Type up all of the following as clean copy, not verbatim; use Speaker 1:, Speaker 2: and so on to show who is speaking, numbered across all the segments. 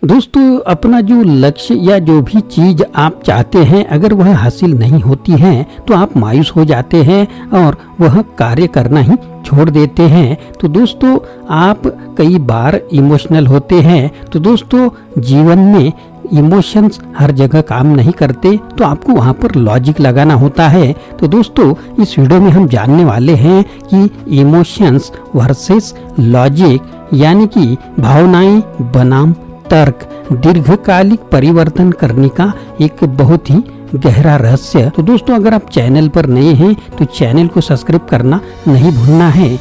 Speaker 1: दोस्तों, अपना जो लक्ष्य या जो भी चीज आप चाहते हैं, अगर वह हासिल नहीं होती है तो आप मायूस हो जाते हैं और वह कार्य करना ही छोड़ देते हैं। तो दोस्तों, आप कई बार इमोशनल होते हैं। तो दोस्तों, जीवन में इमोशंस हर जगह काम नहीं करते, तो आपको वहाँ पर लॉजिक लगाना होता है। तो दोस्तों, इस वीडियो में हम जानने वाले हैं कि इमोशंस वर्सेस लॉजिक, यानी कि भावनाएं बनाम तर्क, दीर्घकालिक परिवर्तन करने का एक बहुत ही गहरा रहस्य। तो दोस्तों, अगर आप चैनल पर नए हैं तो चैनल को सब्सक्राइब करना नहीं भूलना है।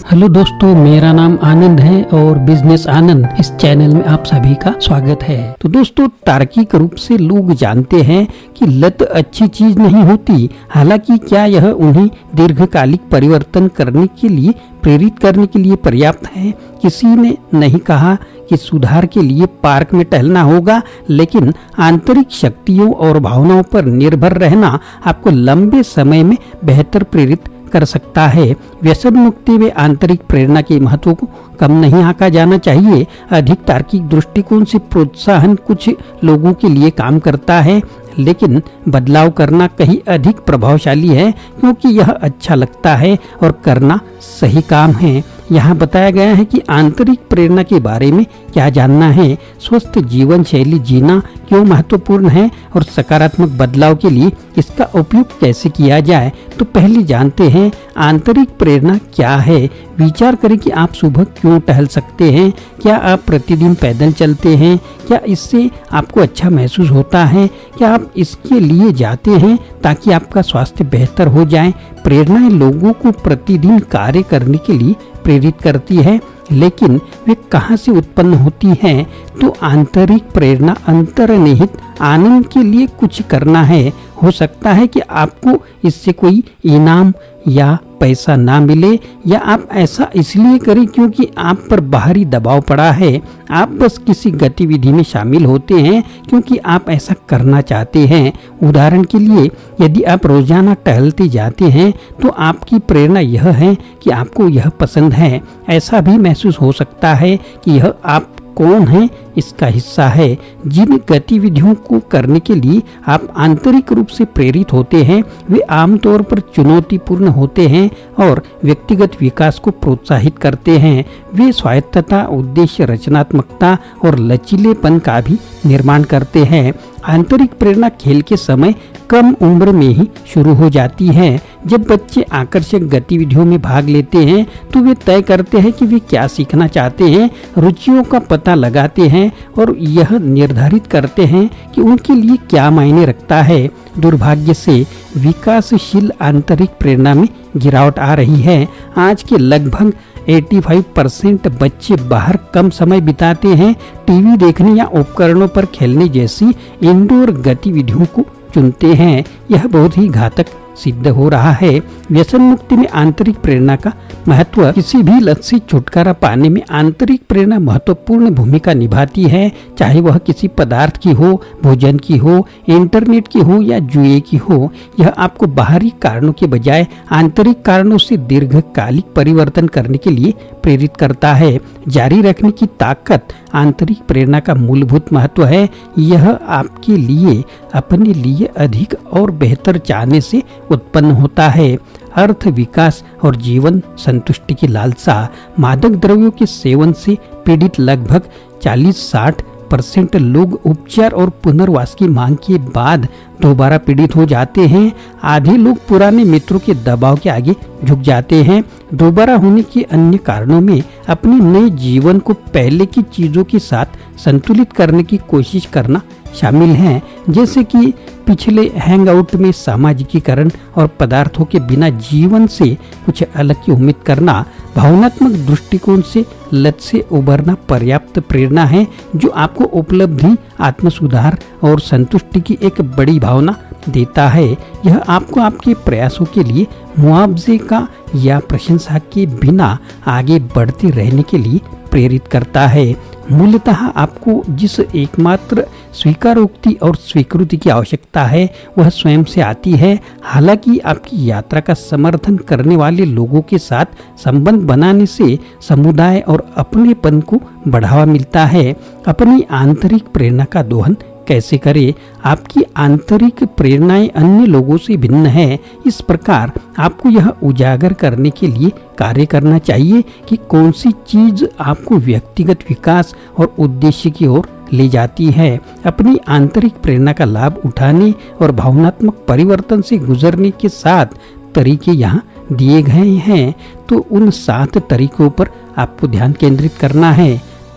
Speaker 1: हेलो दोस्तों, मेरा नाम आनंद है और बिजनेस आनंद इस चैनल में आप सभी का स्वागत है। तो दोस्तों, तार्किक रूप से लोग जानते हैं कि लत अच्छी चीज नहीं होती। हालांकि क्या यह उन्हें दीर्घकालिक परिवर्तन करने के लिए प्रेरित करने के लिए पर्याप्त है? किसी ने नहीं कहा कि सुधार के लिए पार्क में टहलना होगा, लेकिन आंतरिक शक्तियों और भावनाओं पर निर्भर रहना आपको लंबे समय में बेहतर प्रेरित कर सकता है। व्यसन मुक्ति में आंतरिक प्रेरणा के महत्व को कम नहीं आंका जाना चाहिए। अधिक तार्किक दृष्टिकोण से प्रोत्साहन कुछ लोगों के लिए काम करता है, लेकिन बदलाव करना कहीं अधिक प्रभावशाली है, क्योंकि यह अच्छा लगता है और करना सही काम है। यहाँ बताया गया है कि आंतरिक प्रेरणा के बारे में क्या जानना है, स्वस्थ जीवन शैली जीना क्यों महत्वपूर्ण है और सकारात्मक बदलाव के लिए इसका उपयोग कैसे किया जाए। तो पहले जानते हैं आंतरिक प्रेरणा क्या है। विचार करें कि आप सुबह क्यों टहल सकते हैं। क्या आप प्रतिदिन पैदल चलते हैं? क्या इससे आपको अच्छा महसूस होता है? क्या आप इसके लिए जाते हैं ताकि आपका स्वास्थ्य बेहतर हो जाए? प्रेरणाएं लोगों को प्रतिदिन कार्य करने के लिए प्रेरित करती है, लेकिन वे कहाँ से उत्पन्न होती हैं? तो आंतरिक प्रेरणा अंतर्निहित आनंद के लिए कुछ करना है। हो सकता है कि आपको इससे कोई इनाम या पैसा ना मिले, या आप ऐसा इसलिए करें क्योंकि आप पर बाहरी दबाव पड़ा है। आप बस किसी गतिविधि में शामिल होते हैं क्योंकि आप ऐसा करना चाहते हैं। उदाहरण के लिए, यदि आप रोजाना टहलते जाते हैं तो आपकी प्रेरणा यह है कि आपको यह पसंद है। ऐसा भी महसूस हो सकता है कि यह आप कौन है इसका हिस्सा है। जिन गतिविधियों को करने के लिए आप आंतरिक रूप से प्रेरित होते हैं, वे आमतौर पर चुनौतीपूर्ण होते हैं और व्यक्तिगत विकास को प्रोत्साहित करते हैं। वे स्वायत्तता, उद्देश्य, रचनात्मकता और लचीलेपन का भी निर्माण करते हैं। आंतरिक प्रेरणा खेल के समय कम उम्र में ही शुरू हो जाती है। जब बच्चे आकर्षक गतिविधियों में भाग लेते हैं तो वे तय करते हैं कि वे क्या सीखना चाहते हैं, रुचियों का पता लगाते हैं और यह निर्धारित करते हैं कि उनके लिए क्या मायने रखता है। दुर्भाग्य से विकासशील आंतरिक प्रेरणा में गिरावट आ रही है। आज के लगभग 85% बच्चे बाहर कम समय बिताते हैं, टीवी देखने या उपकरणों पर खेलने जैसी इंडोर गतिविधियों को चुनते हैं। यह बहुत ही घातक सिद्ध हो रहा है। व्यसन मुक्ति में आंतरिक प्रेरणा का महत्व। किसी भी लत से छुटकारा पाने में आंतरिक प्रेरणा महत्वपूर्ण भूमिका निभाती है, चाहे वह किसी पदार्थ की हो, भोजन की हो, इंटरनेट की हो या जुए की हो। यह आपको बाहरी कारणों के बजाय आंतरिक कारणों से दीर्घकालिक परिवर्तन करने के लिए प्रेरित करता है। जारी रखने की ताकत आंतरिक प्रेरणा का मूलभूत महत्व है। यह आपके लिए अपने लिए अधिक और बेहतर चाहने से उत्पन्न होता है। अर्थ, विकास और जीवन संतुष्टि की लालसा। मादक द्रव्यों के सेवन से पीड़ित लगभग 40-60% लोग उपचार और पुनर्वास की मांग के बाद दोबारा पीड़ित हो जाते हैं। आधे लोग पुराने मित्रों के दबाव के आगे झुक जाते हैं। दोबारा होने के अन्य कारणों में अपने नए जीवन को पहले की चीजों के साथ संतुलित करने की कोशिश करना शामिल हैं, जैसे कि पिछले हैंगआउट में सामाजिकीकरण और पदार्थों के बिना जीवन से कुछ अलग की उम्मीद करना। भावनात्मक दृष्टिकोण से लत से उबरना पर्याप्त प्रेरणा है, जो आपको उपलब्धि, आत्मसुधार और संतुष्टि की एक बड़ी भावना देता है। यह आपको आपके प्रयासों के लिए मुआवजे का या प्रशंसा के बिना आगे बढ़ते रहने के लिए प्रेरित करता है। मूलतः आपको जिस एकमात्र स्वीकारोक्ति और स्वीकृति की आवश्यकता है वह स्वयं से आती है। हालांकि आपकी यात्रा का समर्थन करने वाले लोगों के साथ संबंध बनाने से समुदाय और अपनेपन को बढ़ावा मिलता है। अपनी आंतरिक प्रेरणा का दोहन कैसे करें? आपकी आंतरिक प्रेरणाएं अन्य लोगों से भिन्न है। इस प्रकार आपको यह उजागर करने के लिए कार्य करना चाहिए कि कौन सी चीज आपको व्यक्तिगत विकास और उद्देश्य की ओर ले जाती है। अपनी आंतरिक प्रेरणा का लाभ उठाने और भावनात्मक परिवर्तन से गुजरने के 7 तरीके यहाँ दिए गए हैं। तो उन 7 तरीकों पर आपको ध्यान केंद्रित करना है।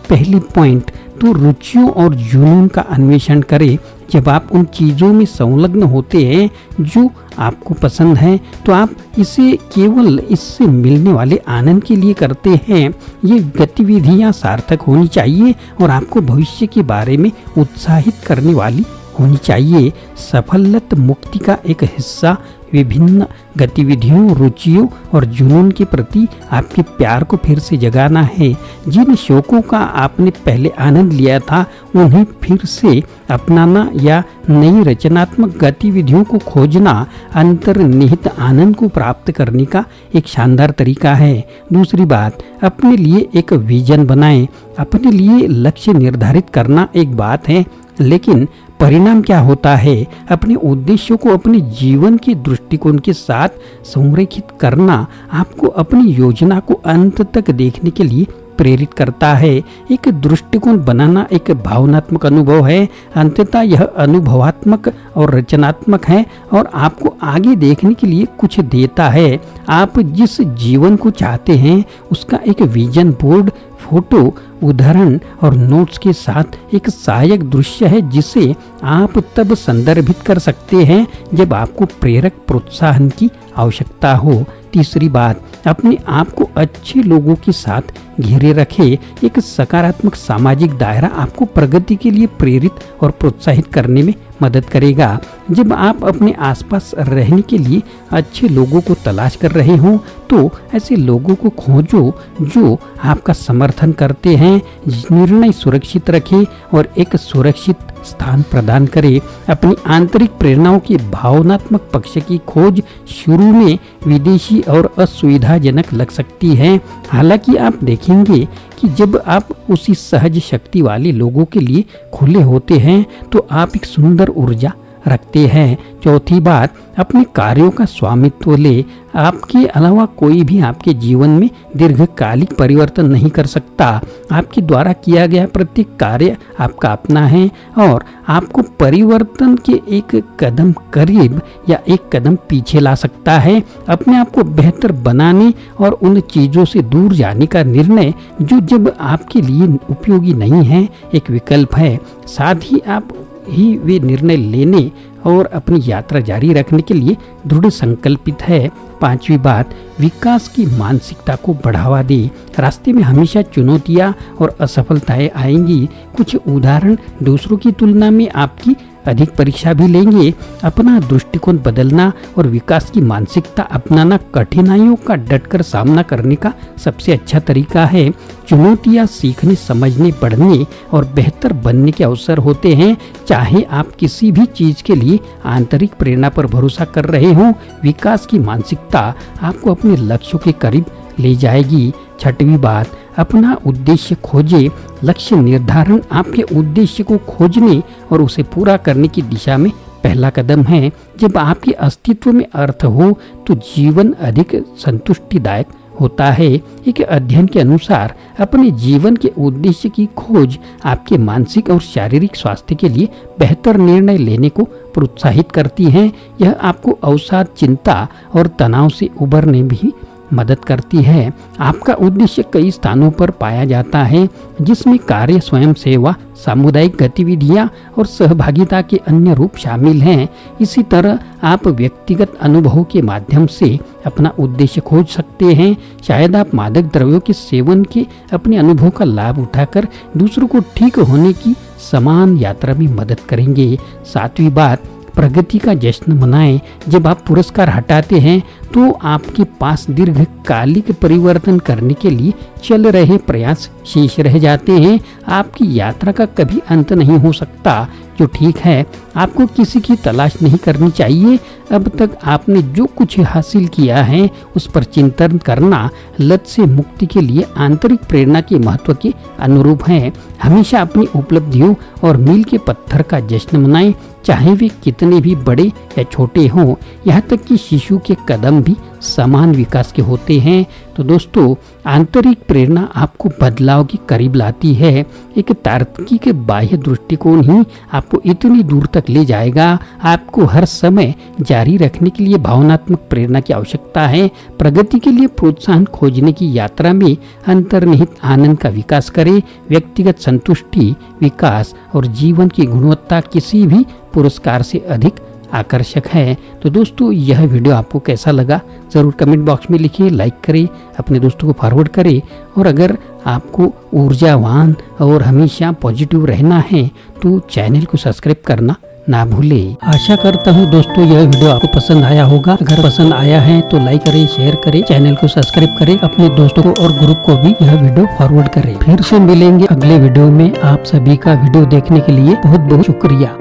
Speaker 1: पहली पॉइंट तो रुचियों और जुनून का अन्वेषण करें। जब आप उन चीज़ों में संलग्न होते हैं जो आपको पसंद है तो आप इसे केवल इससे मिलने वाले आनंद के लिए करते हैं। ये गतिविधियां सार्थक होनी चाहिए और आपको भविष्य के बारे में उत्साहित करने वाली होनी चाहिए। सफलता मुक्ति का एक हिस्सा विभिन्न गतिविधियों, रुचियों और जुनून के प्रति आपके प्यार को फिर से जगाना है। जिन शौकों का आपने पहले आनंद लिया था उन्हें फिर से अपनाना या नई रचनात्मक गतिविधियों को खोजना अंतर्निहित आनंद को प्राप्त करने का एक शानदार तरीका है। दूसरी बात, अपने लिए एक विजन बनाएं। अपने लिए लक्ष्य निर्धारित करना एक बात है, लेकिन परिणाम क्या होता है? अपने उद्देश्यों को अपने जीवन के दृष्टिकोण के साथ संरेखित करना आपको अपनी योजना को अंत तक देखने के लिए प्रेरित करता है। एक दृष्टिकोण बनाना एक भावनात्मक अनुभव है। अंततः यह अनुभवात्मक और रचनात्मक है और आपको आगे देखने के लिए कुछ देता है। आप जिस जीवन को चाहते हैं उसका एक विजन बोर्ड, फोटो, उदाहरण और नोट्स के साथ एक सहायक दृश्य है जिसे आप तब संदर्भित कर सकते हैं जब आपको प्रेरक प्रोत्साहन की आवश्यकता हो। तीसरी बात, अपने आप को अच्छे लोगों के साथ घेरे रखें। एक सकारात्मक सामाजिक दायरा आपको प्रगति के लिए प्रेरित और प्रोत्साहित करने में मदद करेगा। जब आप अपने आसपास रहने के लिए अच्छे लोगों को तलाश कर रहे हों तो ऐसे लोगों को खोजो जो आपका समर्थन करते हैं। निर्णय सुरक्षित रखें और एक सुरक्षित स्थान प्रदान करें। अपनी आंतरिक प्रेरणाओं के भावनात्मक पक्ष की खोज शुरू में विदेशी और असुविधाजनक लग सकती है। हालांकि आप देखेंगे कि जब आप उसी सहज शक्ति वाले लोगों के लिए खुले होते हैं तो आप एक सुंदर ऊर्जा रखते हैं। चौथी बात, अपने कार्यों का स्वामित्व ले। आपके अलावा कोई भी आपके जीवन में दीर्घकालिक परिवर्तन नहीं कर सकता। आपके द्वारा किया गया प्रत्येक कार्य आपका अपना है और आपको परिवर्तन के एक कदम करीब या एक कदम पीछे ला सकता है। अपने आप को बेहतर बनाने और उन चीज़ों से दूर जाने का निर्णय जो जब आपके लिए उपयोगी नहीं है एक विकल्प है। साथ ही आप ही वे निर्णय लेने और अपनी यात्रा जारी रखने के लिए दृढ़ संकल्पित है। पांचवी बात, विकास की मानसिकता को बढ़ावा दे। रास्ते में हमेशा चुनौतियां और असफलताएं आएंगी। कुछ उदाहरण दूसरों की तुलना में आपकी अधिक परीक्षा भी लेंगे। अपना दृष्टिकोण बदलना और विकास की मानसिकता अपनाना कठिनाइयों का डटकर सामना करने का सबसे अच्छा तरीका है। चुनौतियां सीखने, समझने, बढ़ने और बेहतर बनने के अवसर होते हैं। चाहे आप किसी भी चीज के लिए आंतरिक प्रेरणा पर भरोसा कर रहे हों, विकास की मानसिकता आपको अपने लक्ष्यों के करीब ले जाएगी। छठवीं बात, अपना उद्देश्य खोजे। लक्ष्य निर्धारण आपके उद्देश्य को खोजने और उसे पूरा करने की दिशा में पहला कदम है। जब आपके अस्तित्व में अर्थ हो तो जीवन अधिक संतुष्टिदायक होता है। एक अध्ययन के अनुसार अपने जीवन के उद्देश्य की खोज आपके मानसिक और शारीरिक स्वास्थ्य के लिए बेहतर निर्णय लेने को प्रोत्साहित करती है। यह आपको अवसाद, चिंता और तनाव से उबरने में भी मदद करती है। आपका उद्देश्य कई स्थानों पर पाया जाता है जिसमें कार्य, स्वयं सेवा, सामुदायिक गतिविधियां और सहभागिता के अन्य रूप शामिल हैं। इसी तरह आप व्यक्तिगत अनुभवों के माध्यम से अपना उद्देश्य खोज सकते हैं। शायद आप मादक द्रव्यों के सेवन के अपने अनुभव का लाभ उठाकर दूसरों को ठीक होने की समान यात्रा में मदद करेंगे। सातवीं बात, प्रगति का जश्न मनाएं। जब आप पुरस्कार हटाते हैं तो आपके पास दीर्घकालिक परिवर्तन करने के लिए चल रहे प्रयास शेष रह जाते हैं। आपकी यात्रा का कभी अंत नहीं हो सकता। जो ठीक है, आपको किसी की तलाश नहीं करनी चाहिए। अब तक आपने जो कुछ हासिल किया है उस पर चिंतन करना लत से मुक्ति के लिए आंतरिक प्रेरणा के महत्व के अनुरूप है। हमेशा अपनी उपलब्धियों और मील के पत्थर का जश्न मनाएं, चाहे वे कितने भी बड़े या छोटे हों। यहाँ तक कि शिशु के कदम भी समान विकास के होते हैं। तो दोस्तों, आंतरिक प्रेरणा आपको बदलाव के करीब लाती है। एक तार्किक बाह्य दृष्टिकोण ही आपको इतनी दूर तक ले जाएगा। आपको हर समय जारी रखने के लिए भावनात्मक प्रेरणा की आवश्यकता है। प्रगति के लिए प्रोत्साहन खोजने की यात्रा में अंतर्निहित आनंद का विकास करें। व्यक्तिगत संतुष्टि, विकास और जीवन की गुणवत्ता किसी भी पुरस्कार से अधिक आकर्षक है। तो दोस्तों, यह वीडियो आपको कैसा लगा ज़रूर कमेंट बॉक्स में लिखिए, लाइक करें, अपने दोस्तों को फॉरवर्ड करें। और अगर आपको ऊर्जावान और हमेशा पॉजिटिव रहना है तो चैनल को सब्सक्राइब करना ना भूलें। आशा करता हूँ दोस्तों यह वीडियो आपको पसंद आया होगा। अगर पसंद आया है तो लाइक करें, शेयर करें, चैनल को सब्सक्राइब करें, अपने दोस्तों को और ग्रुप को भी यह वीडियो फॉरवर्ड करें। फिर से मिलेंगे अगले वीडियो में। आप सभी का वीडियो देखने के लिए बहुत बहुत शुक्रिया।